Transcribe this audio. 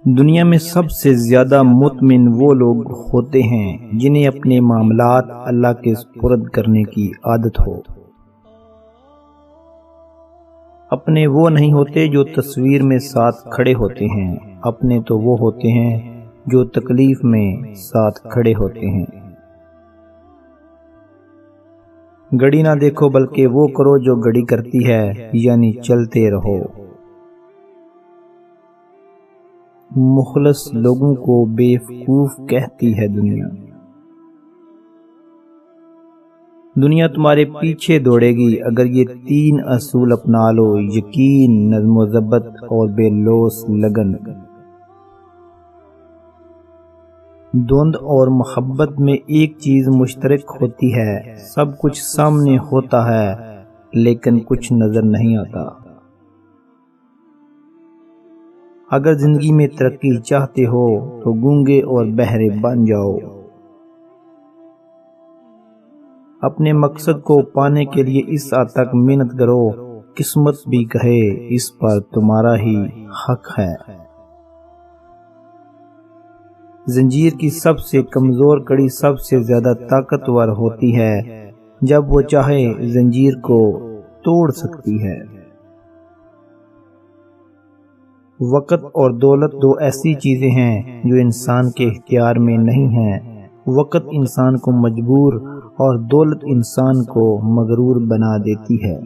دنیا میں سب سے زیادہ مطمئن وہ لوگ ہوتے ہیں جنہیں اپنے معاملات اللہ کے سپرد کرنے کی عادت ہو۔ اپنے وہ نہیں ہوتے جو تصویر میں ساتھ کھڑے ہوتے ہیں، اپنے تو وہ ہوتے ہیں جو تکلیف میں ساتھ کھڑے ہوتے ہیں۔ گھڑی نہ دیکھو بلکہ وہ کرو جو گھڑی کرتی ہے، یعنی چلتے رہو۔ مخلص لوگوں کو بیوقوف کہتی ہے دنیا تمہارے پیچھے دوڑے گی اگر یہ 3 اصول اپنا لو: یقین، نظم و ضبط اور بے لوث لگن۔ دھند اور محبت میں ایک چیز مشترک ہوتی ہے، سب کچھ سامنے ہوتا ہے لیکن کچھ نظر نہیں آتا۔ اگر زندگی میں ترقی چاہتے ہو تو گونگے اور بہرے بن جاؤ۔ اپنے مقصد کو پانے کے لیے اس حد تک محنت کرو، قسمت بھی کہے اس پر تمہارا ہی حق ہے۔ زنجیر کی سب سے کمزور کڑی سب سے زیادہ طاقتور ہوتی ہے، جب وہ چاہے زنجیر کو توڑ سکتی ہے۔ وقت اور دولت 2 ایسی چیزیں ہیں جو انسان کے اختیار میں نہیں ہیں۔ وقت انسان کو مجبور اور دولت انسان کو مغرور بنا دیتی ہے۔